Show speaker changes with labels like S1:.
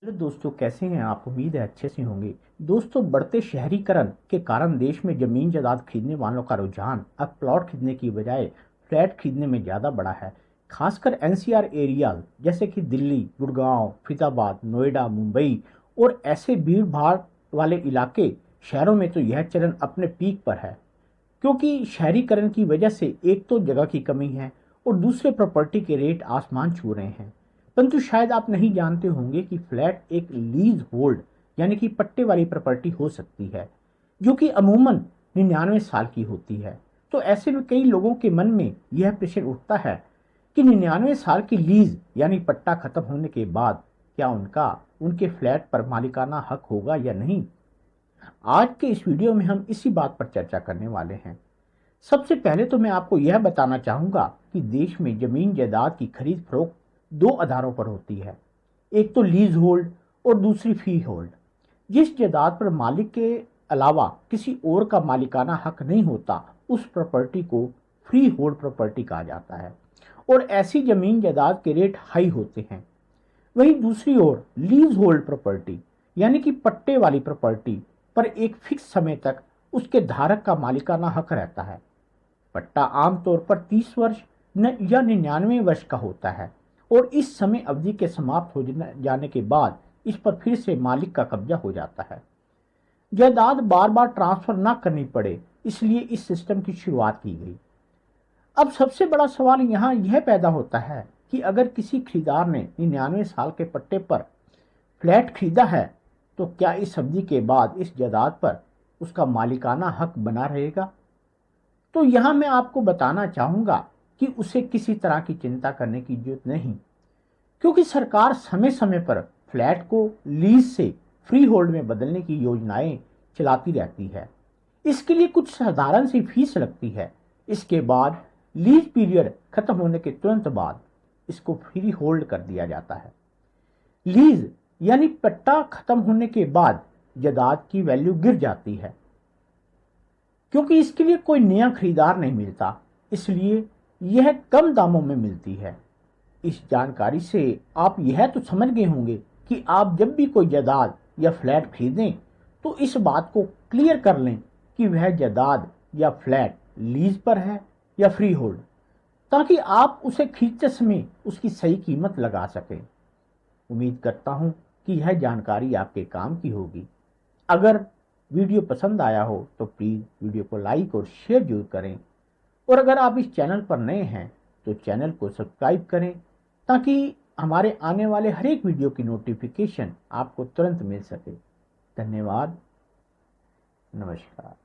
S1: Hello दोस्तों, कैसे हैं आप? उम्मीद है अच्छे से होंगे। दोस्तों, बढ़ते शहरीकरण के कारण देश में जमीन जायदाद खरीदने वालों का रुझान अब प्लॉट खरीदने की बजाय फ्लैट खरीदने में ज़्यादा बढ़ा है। खासकर एनसीआर एरिया जैसे कि दिल्ली, गुड़गांव, फरीदाबाद, नोएडा, मुंबई और ऐसे भीड़ भाड़ वाले इलाके शहरों में तो यह चलन अपने पीक पर है। क्योंकि शहरीकरण की वजह से एक तो जगह की कमी है और दूसरे प्रॉपर्टी के रेट आसमान छू रहे हैं। परंतु शायद आप नहीं जानते होंगे कि फ्लैट एक लीज होल्ड यानी कि पट्टे वाली प्रॉपर्टी हो सकती है, जो कि अमूमन 99 साल की होती है। तो ऐसे में कई लोगों के मन में यह प्रश्न उठता है कि 99 साल की लीज यानी पट्टा खत्म होने के बाद क्या उनके फ्लैट पर मालिकाना हक होगा या नहीं। आज के इस वीडियो में हम इसी बात पर चर्चा करने वाले हैं। सबसे पहले तो मैं आपको यह बताना चाहूंगा कि देश में जमीन जायदाद की खरीद फरोख्त दो आधारों पर होती है। एक तो लीज होल्ड और दूसरी फ्री होल्ड। जिस जायदाद पर मालिक के अलावा किसी और का मालिकाना हक नहीं होता, उस प्रॉपर्टी को फ्री होल्ड प्रॉपर्टी कहा जाता है और ऐसी जमीन जायदाद के रेट हाई होते हैं। वहीं दूसरी ओर लीज होल्ड प्रॉपर्टी यानी कि पट्टे वाली प्रॉपर्टी पर एक फिक्स समय तक उसके धारक का मालिकाना हक रहता है। पट्टा आमतौर पर 30 वर्ष या 99 वर्ष का होता है और इस समय अवधि के समाप्त हो जाने के बाद इस पर फिर से मालिक का कब्जा हो जाता है। जायदाद बार बार ट्रांसफर ना करनी पड़े, इसलिए इस सिस्टम की शुरुआत की गई। अब सबसे बड़ा सवाल यहाँ यह पैदा होता है कि अगर किसी खरीदार ने 99 साल के पट्टे पर फ्लैट खरीदा है, तो क्या इस अवधि के बाद इस जायदाद पर उसका मालिकाना हक बना रहेगा? तो यहाँ मैं आपको बताना चाहूँगा कि उसे किसी तरह की चिंता करने की जरूरत नहीं, क्योंकि सरकार समय समय पर फ्लैट को लीज से फ्री होल्ड में बदलने की योजनाएं चलाती रहती है। इसके लिए कुछ साधारण सी फीस लगती है। इसके बाद लीज पीरियड खत्म होने के तुरंत बाद इसको फ्री होल्ड कर दिया जाता है। लीज यानी पट्टा खत्म होने के बाद जायदाद की वैल्यू गिर जाती है, क्योंकि इसके लिए कोई नया खरीदार नहीं मिलता, इसलिए यह कम दामों में मिलती है। इस जानकारी से आप यह तो समझ गए होंगे कि आप जब भी कोई जायदाद या फ्लैट खरीदें तो इस बात को क्लियर कर लें कि वह जायदाद या फ्लैट लीज पर है या फ्री होल्ड, ताकि आप उसे खरीदते समय उसकी सही कीमत लगा सकें। उम्मीद करता हूं कि यह जानकारी आपके काम की होगी। अगर वीडियो पसंद आया हो तो प्लीज़ वीडियो को लाइक और शेयर जरूर करें, और अगर आप इस चैनल पर नए हैं तो चैनल को सब्सक्राइब करें, ताकि हमारे आने वाले हर एक वीडियो की नोटिफिकेशन आपको तुरंत मिल सके। धन्यवाद। नमस्कार।